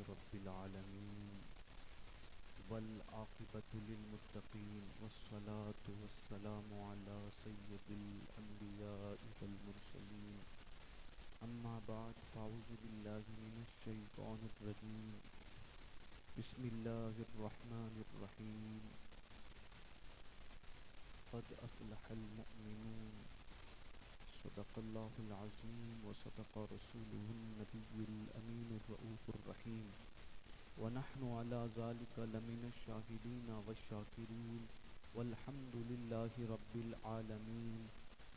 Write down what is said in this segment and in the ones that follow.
رب العالمين والعاقبة للمتقين والصلاة والسلام على سيد الأنبياء والمرسلين أما بعد فأعوذ بالله من الشيطان الرجيم بسم الله الرحمن الرحيم قد أفلح المؤمنون صدق الله العظيم وصدق رسوله النبي الأمين الرؤوف الرحيم ونحن على ذلك لمن الشاهدين والشاكرين والحمد لله رب العالمين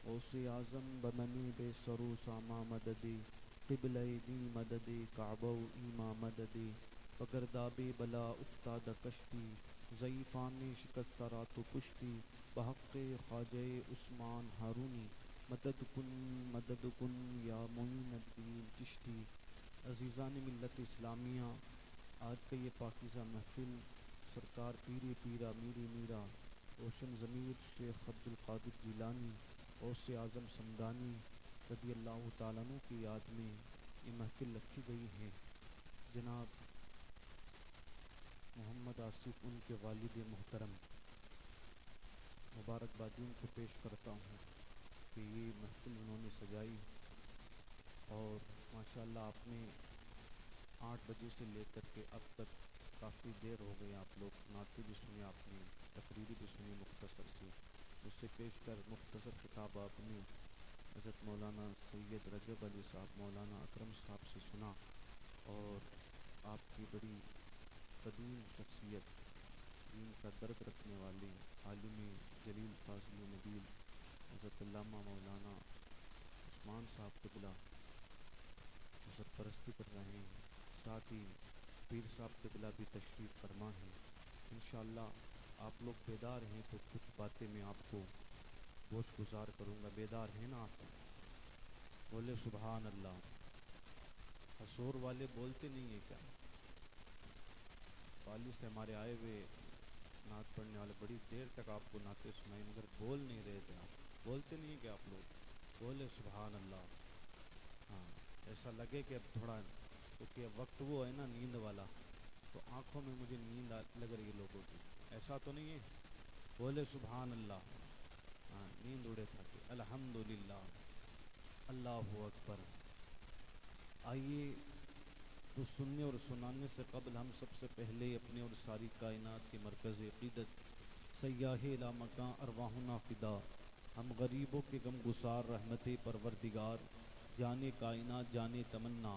غوث اعظم بمنی بے سرو ساما مدد قبلہ دی مدد کعبہ ایما مدد پگرداب بلا افتاد کشتی ضعیفان شکستہ رات و کشتی بحق خواجہ عثمان ہارونی مدد کن یا معین الدین چشتی۔ عزیزان ملت اسلامیہ، آج کا یہ پاکیزہ محفل سرکار پیری پیرا میری میرا روشن ضمیر شیخ عبد القادر جیلانی غوث اعظم سمدانی رضی اللہ تعالیٰ عنہ کی یاد میں یہ محفل رکھی گئی ہے۔ جناب محمد آصف ان کے والد محترم مبارکبادیوں کو پیش کرتا ہوں کہ یہ محفل انہوں نے سجائی اور ماشاءاللہ آپ نے 8 بجے سے لے کر کے اب تک کافی دیر ہو گئی، آپ لوگ نعتیں بھی سنی، آپ نے تقریری بھی سنی مختصر سی، اس سے پیش کر مختصر خطاب آپ نے حضرت مولانا سید رجب علی صاحب مولانا اکرم صاحب سے سنا اور آپ کی بڑی قدیم شخصیت دین کا درد رکھنے والی عالم جلیل فاضل و نبیل حضرت علامہ مولانا عثمان صاحب قبلہ سرپرستی کر رہے ہیں، ساتھ ہی پیر صاحب قبلہ بھی تشریف فرما ہیں۔ انشاءاللہ آپ لوگ بیدار ہیں تو کچھ باتیں میں آپ کو گوش گزار کروں گا۔ بیدار ہیں نا آپ؟ بولے سبحان اللہ۔ حصور والے بولتے نہیں ہیں کیا؟ والی سے ہمارے آئے ہوئے نعت پڑھنے والے بڑی دیر تک آپ کو نعتیں سنائی مگر بول نہیں رہے تھے، آپ بولتے نہیں کہ آپ لوگ بولے سبحان اللہ۔ ہاں، ایسا لگے کہ اب تھوڑا، کیونکہ وقت وہ ہے نا نیند والا، تو آنکھوں میں مجھے نیند لگ رہی ہے لوگوں کی، ایسا تو نہیں ہے؟ بولے سبحان اللہ۔ ہاں، نیند اڑے تھا کہ الحمدللہ اللہ اکبر۔ آئیے تو سننے اور سنانے سے قبل ہم سب سے پہلے اپنے اور ساری کائنات کے مرکز عقیدت سیاح لامکاں ارواحنا فدا، ہم غریبوں کے غم گسار رحمت پروردگار، جانے کائنات جانے تمنا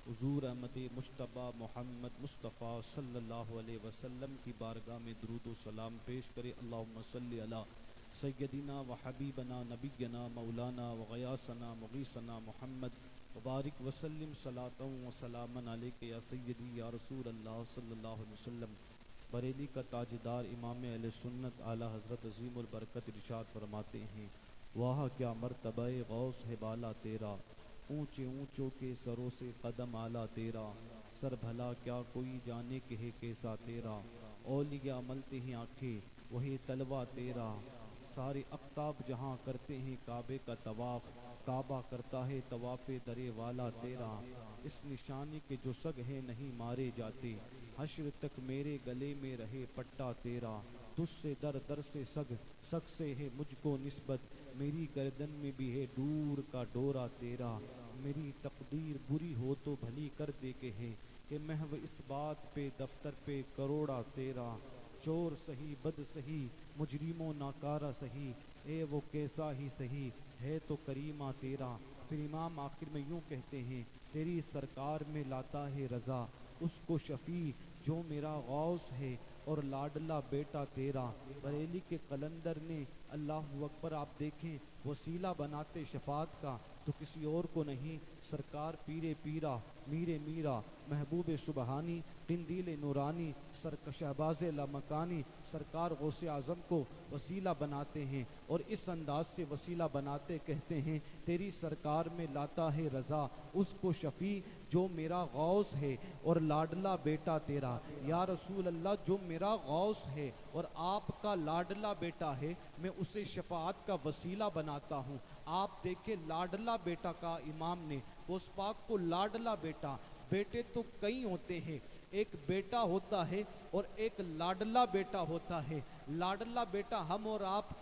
حضور احمد مجتبیٰ محمد مصطفیٰ صلی اللہ علیہ وسلم کی بارگاہ میں درود و سلام پیش کرے۔ اللہم صلی علی سیدنا و حبیبنا نبینا مولانا و غیاثنا مغیثنا محمد وبارک وسلم صلاۃ و سلاما علیک یا سیدی یا رسول اللہ صلی اللہ علیہ وسلم۔ بریلی کا تاجدار امام اہل سنت اعلیٰ حضرت عظیم البرکت ارشاد فرماتے ہیں، واہ کیا مرتبہ غوث ہے بالا تیرا، اونچے اونچوں کے سروں سے قدم اعلیٰ تیرا، سر بھلا کیا کوئی جانے کہ ہے کیسا تیرا، اولیاء ملتے ہیں آنکھیں وہی تلوا تیرا، سارے اقطاب جہاں کرتے ہیں کعبے کا طواف، کعبہ کرتا ہے طواف درے والا تیرا، اس نشانی کے جو سگ ہے نہیں مارے جاتے، حشر تک میرے گلے میں رہے پٹا تیرا، تجھ سے در در سے سگ، سگ سے ہے مجھ کو نسبت، میری گردن میں بھی ہے دور کا ڈورا تیرا، میری تقدیر بری ہو تو بھلی کر دے کے ہے کہ محو اس بات پہ دفتر پہ کروڑا تیرا، چور سہی بد سہی مجرم و ناکارہ سہی، اے وہ کیسا ہی سہی ہے تو کریمہ تیرا۔ پھر امام آخر میں یوں کہتے ہیں، تیری سرکار میں لاتا ہے رضا اس کو شفیع جو میرا غوث ہے اور لاڈلا بیٹا تیرا۔ بریلی کے قلندر نے اللہ اکبر آپ دیکھیں وسیلہ بناتے شفاعت کا تو کسی اور کو نہیں، سرکار پیر پیرا میر میرا محبوب سبحانی قندیل نورانی شہباز لامکانی سرکار غوث اعظم کو وسیلہ بناتے ہیں اور اس انداز سے وسیلہ بناتے کہتے ہیں، تیری سرکار میں لاتا ہے رضا اس کو شفیع جو میرا غوث ہے اور لاڈلا بیٹا تیرا۔ یا رسول اللہ، جو میرا غوث ہے اور آپ کا لاڈلا بیٹا ہے میں اسے شفاعت کا وسیلہ بناتا ہوں۔ آپ دیکھیں لاڈلا بیٹا کا امام نے غوث پاک کو لاڈلا بیٹا، بیٹے تو کئی ہوتے ہیں، ایک بیٹا ہوتا ہے اور ایک لاڈلا بیٹا ہوتا ہے۔ لاڈلا بیٹا ہم اور آپ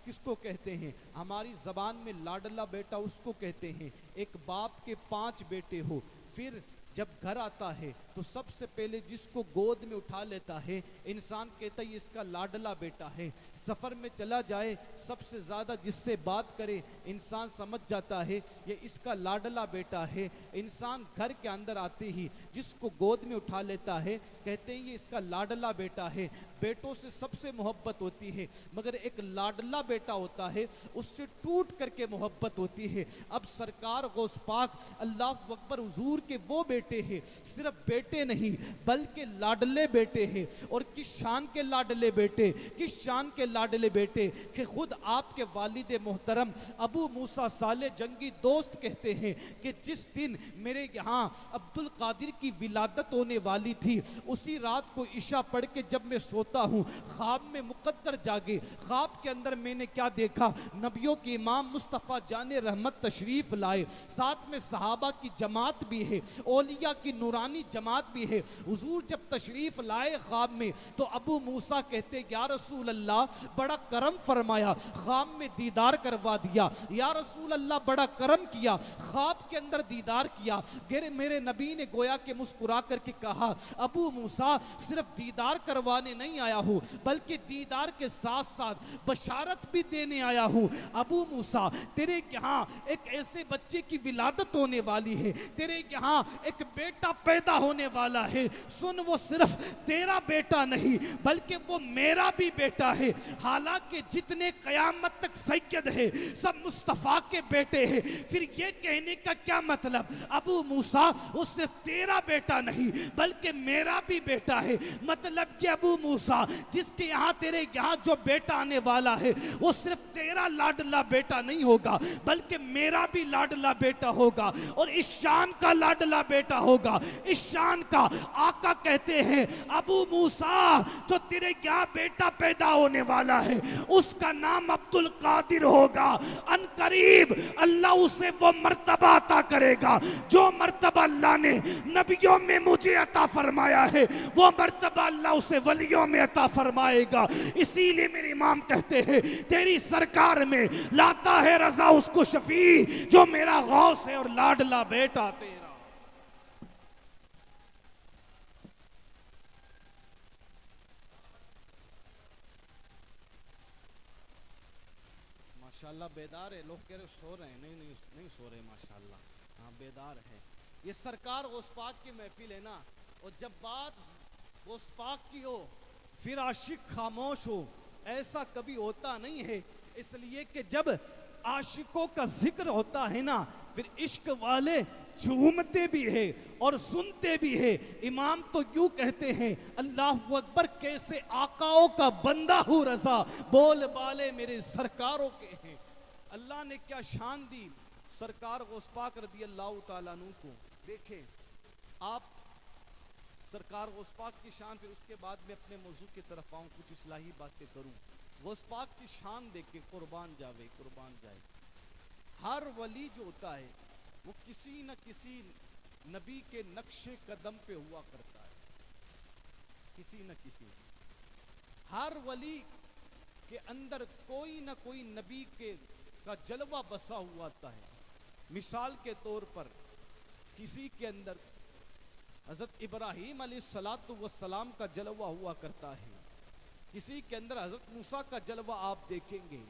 کس کو کہتے ہیں؟ ہماری زبان میں لاڈلا بیٹا اس کو کہتے ہیں ایک باپ کے 5 بیٹے ہو، پھر جب گھر آتا ہے تو سب سے پہلے جس کو گود میں اٹھا لیتا ہے انسان کہتا ہے یہ اس کا لاڈلا بیٹا ہے۔ سفر میں چلا جائے سب سے زیادہ جس سے بات کرے انسان سمجھ جاتا ہے یہ اس کا لاڈلا بیٹا ہے۔ انسان گھر کے اندر آتے ہی جس کو گود میں اٹھا لیتا ہے کہتے ہیں یہ اس کا لاڈلا بیٹا ہے۔ بیٹوں سے سب سے محبت ہوتی ہے، مگر ایک لاڈلا بیٹا ہوتا ہے اس سے ٹوٹ کر کے محبت ہوتی ہے۔ اب سرکار غوث پاک اللہ اکبر حضور کے وہ بیٹے ہیں، صرف بیٹے نہیں بلکہ لاڈلے بیٹے ہیں، اور کس شان کے لاڈلے بیٹے، کس شان کے لاڈلے بیٹے کہ خود آپ کے والد محترم ابو موسیٰ صالح جنگی دوست کہتے ہیں کہ جس دن میرے یہاں عبد القادر کی ولادت ہونے والی تھی اسی رات کو عشاء پڑھ کے جب میں سوتا ہوں خواب میں مقدر جاگے، خواب کے اندر میں نے کیا دیکھا، نبیوں کے امام مصطفیٰ جان رحمت تشریف لائے، ساتھ میں صحابہ کی جماعت بھی ہے، اولیاء کی نورانی جماعت بھی ہے۔ حضور جب تشریف لائے خواب میں تو ابو موسیٰ کہتے یا رسول اللہ بڑا کرم فرمایا، خواب میں دیدار کروا دیا، یا رسول اللہ بڑا کرم کیا، خواب کے اندر دیدار کیا۔ میرے نبی نے گویا کہ مسکرا کر کے کہا ابو موسیٰ صرف دیدار کروانے نہیں آیا ہوں بلکہ دیدار کے ساتھ ساتھ بشارت بھی دینے آیا ہوں۔ ابو موسیٰ تیرے یہاں ایک ایسے بچے کی ولادت ہونے والی ہے، تیرے یہاں ایک بیٹا پیدا ہونے والا ہے، سن وہ صرف تیرا بیٹا نہیں بلکہ وہ میرا بھی بیٹا ہے، حالانکہ جتنے قیامت تک سید ہے سب مصطفیٰ کے بیٹے ہیں۔ پھر یہ کہنے کا کیا مطلب ابو موسیٰ وہ صرف تیرا بیٹا نہیں بلکہ میرا بھی بیٹا ہے، مطلب کہ ابو موسیٰ جس کے یہاں تیرے یہاں جو بیٹا آنے والا ہے وہ صرف تیرا لاڈلا بیٹا نہیں ہوگا بلکہ میرا بھی لاڈلا بیٹا ہوگا، اور اس شان کا لاڈلا بیٹا ہوگا، اس شان کا۔ آقا کہتے ہیں ابو موسیٰ جو تیرے یہاں بیٹا پیدا ہونے والا ہے اس کا نام عبد القادر ہوگا، ان قریب اللہ اسے وہ مرتبہ عطا کرے گا جو مرتبہ اللہ نے نبیوں میں مجھے عطا فرمایا ہے، وہ مرتبہ اللہ اسے ولیوں میں عطا فرمائے گا۔ اسی لیے میرے امام کہتے ہیں تیری سرکار میں لاتا ہے رضا اس کو شفیع جو میرا غوث ہے اور لاڈلا بیٹا تیرا۔ ماشاءاللہ بیدار ہے، لوگ کہہ رہے سو رہے ہیں، نہیں سو رہے، ماشاءاللہ ہاں بیدار ہے۔ یہ سرکار غوث پاک کی محفل ہے نا، اور جب بات غوث پاک کی ہو پھر عاشق خاموش ہو، ایسا کبھی ہوتا نہیں ہے، اس لیے کہ جب عاشقوں کا ذکر ہوتا ہے نا پھر عشق والے جھومتے بھی ہیں اور سنتے بھی ہیں۔ امام تو یوں کہتے ہیں اللہ اکبر کیسے آقاؤں کا بندہ ہوں رضا، بول بالے میرے سرکاروں کے ہیں۔ اللہ نے کیا شان دی سرکار غوث پاک رضی اللہ تعالیٰ عنہ کو۔ دیکھیں آپ سرکار غوث پاک کی شان، پھر اس کے بعد میں اپنے موضوع کی طرف آؤں، کچھ اصلاحی باتیں کروں۔ غوث پاک کی شان دیکھیں، قربان جاوے قربان جائے۔ ہر ولی جو ہوتا ہے وہ کسی نہ کسی نبی کے نقش قدم پہ ہوا کرتا ہے، کسی نہ کسی۔ ہر ولی کے اندر کوئی نہ کوئی نبی کا جلوہ بسا ہوا ہوتا ہے۔ مثال کے طور پر کسی کے اندر حضرت ابراہیم علیہ السلام کا جلوہ ہوا کرتا ہے، کسی کے اندر حضرت موسیٰ کا جلوہ آپ دیکھیں گے،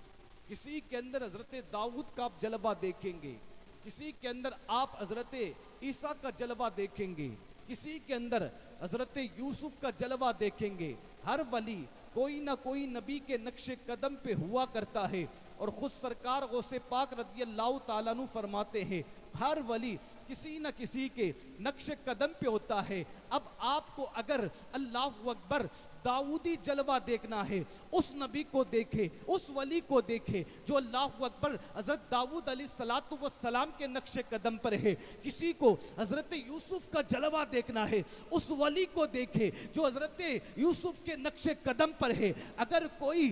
کسی کے اندر حضرت داؤد کا آپ جلوہ دیکھیں گے، کسی کے اندر آپ حضرت عیسیٰ کا جلوہ دیکھیں گے، کسی کے اندر حضرت یوسف کا جلوہ دیکھیں گے۔ ہر ولی کوئی نہ کوئی نبی کے نقش قدم پہ ہوا کرتا ہے، اور خود سرکار غوث پاک رضی اللہ تعالیٰ عنہ فرماتے ہیں ہر ولی کسی نہ کسی کے نقش قدم پہ ہوتا ہے۔ اب آپ کو اگر اللہ اکبر داؤدی جلوہ دیکھنا ہے، اس نبی کو دیکھے، اس ولی کو دیکھے جو اللہ اکبر حضرت داؤد علیہ السلام کے نقش قدم پر ہے۔ کسی کو حضرت یوسف کا جلوہ دیکھنا ہے، اس ولی کو دیکھے جو حضرت یوسف کے نقش قدم پر ہے۔ اگر کوئی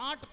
8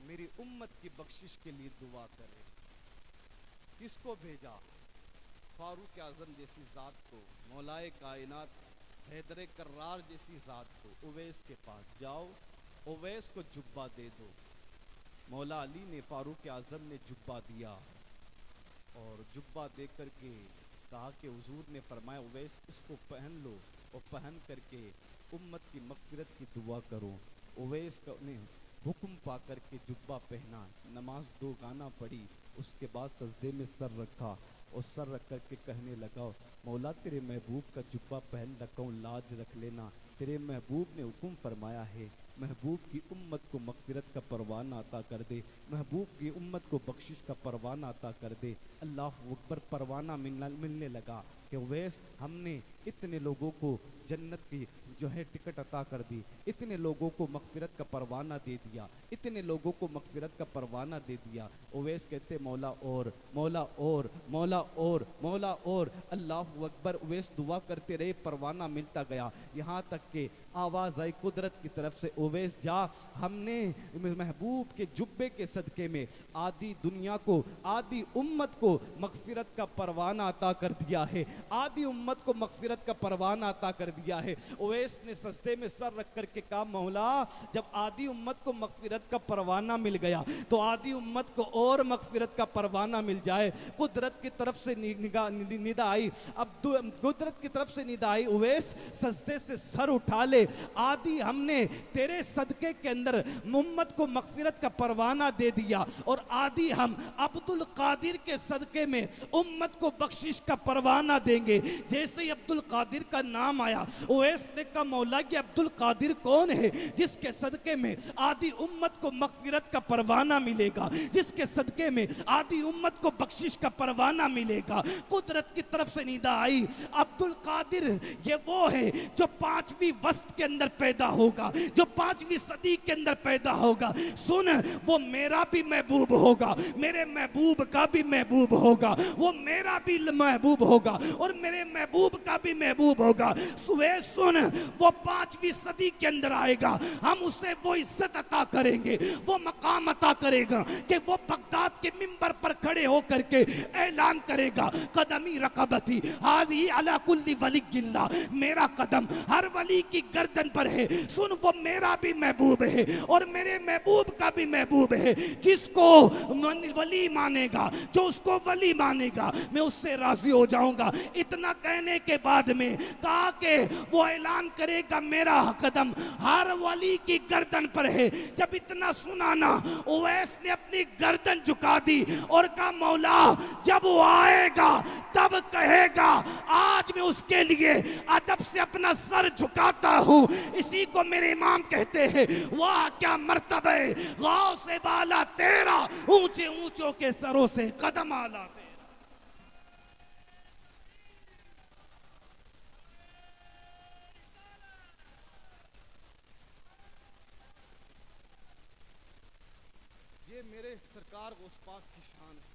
میری امت کی بخشش کے لیے دعا کرے. کس کو بھیجا؟ فاروق اعظم جیسی ذات کو، مولائے کائنات حیدر کرار جیسی ذات کو. اویس کے پاس جاؤ، اویس کو جبہ دے دو. مولا علی نے فاروق اعظم نے جبہ دیا، اور جبہ دے کر کے کہا کہ حضور نے فرمایا اویس اس کو پہن لو، اور پہن کر کے امت کی مغفرت کی دعا کرو. اویس نے حکم پا کر کے جبہ پہنا، نماز 2 گانا پڑھی، اس کے بعد سجدے میں سر رکھا، اور سر رکھ کر کے کہنے لگا مولا تیرے محبوب کا جبہ پہن رکھا ہوں، لاج رکھ لینا. تیرے محبوب نے حکم فرمایا ہے محبوب کی امت کو مغفرت کا پروانہ عطا کر دے، محبوب کی امت کو بخشش کا پروانہ عطا کر دے. اللہ اکبر. پروانہ ملنے لگا کہ اویس ہم نے اتنے لوگوں کو جنت کی جو ہے ٹکٹ عطا کر دی، اتنے لوگوں کو مغفرت کا پروانہ دے دیا، اتنے لوگوں کو مغفرت کا پروانہ دے دیا. اویس کہتے مولا اور مولا اور مولا اور مولا اور. اللہ اکبر. اویس دعا کرتے رہے، پروانہ ملتا گیا، یہاں تک کہ آواز آئی قدرت کی طرف سے اویس جا، ہم نے محبوب کے جبے کے صدقے میں آدھی دنیا کو، آدھی امت کو مغفرت کا پروانہ عطا کر دیا ہے، آدھی امت کو مغفرت کا پروانہ عطا کر دیا ہے. اویس نے سجدے میں سر رکھ کر کے کہا مولا جب آدھی امت کو مغفرت کا پروانہ مل گیا تو آدھی امت کو اور مغفرت کا پروانہ مل جائے. قدرت کی طرف سے ندا آئی، اب قدرت کی طرف سے ندا آئی اویس سجدے سے سر اٹھا لے، آدھی ہم نے تیرے صدقے کے اندر امت کو مغفرت کا پروانہ دے دیا، اور آدھی ہم عبد القادر کے صدقے میں امت کو بخشش کا پروانہ دیں گے. جیسے ہی عبد القادر کا نام آیا اویس نے کہا مولا یہ عبد القادر کون ہے جس کے صدقے میں آدھی امت کو مغفرت کا پروانہ ملے گا، جس کے صدقے میں آدھی امت کو بخشش کا پروانہ ملے گا. قدرت کی طرف سے ندا آئی عبد القادر یہ وہ ہے جو 5ویں وسط کے اندر پیدا ہوگا، جو 5ویں صدی کے اندر پیدا ہوگا. سن وہ میرا بھی محبوب ہوگا، میرے محبوب کا بھی محبوب ہوگا، وہ میرا بھی محبوب ہوگا اور میرے محبوب کا بھی محبوب ہوگا. سن وہ 5ویں صدی کے اندر آئے گا، ہم اسے وہ عزت عطا کریں گے، وہ مقام عطا کرے گا کہ وہ بغداد کے منبر پر کھڑے ہو کر کے اعلان کرے گا قدمی رقبتی ہادی علی کل ولی اللہ، میرا قدم ہر ولی کی گردن پر ہے. سن وہ میرا بھی محبوب ہے اور میرے محبوب کا بھی محبوب ہے. جس کو ولی مانے گا، جو اس کو ولی مانے گا، میں اس سے راضی ہو جاؤں گا. اتنا کہنے کے بعد میں کہا کہ وہ اعلان کرے گا میرا قدم ہر ولی کی گردن پر ہے. جب اتنا سنانا اویس نے اپنی گردن جھکا دی اور کہا مولا جب وہ آئے گا تب کہے گا آج میں اس کے لیے ادب سے اپنا سر جھکاتا ہوں. اسی کو میرے امام کہتے ہیں واہ کیا مرتبہ غوث بالا تیرا، اونچے اونچوں کے سروں سے قدم آلا تیرا. یہ میرے سرکار غوث پاک کی شان ہے.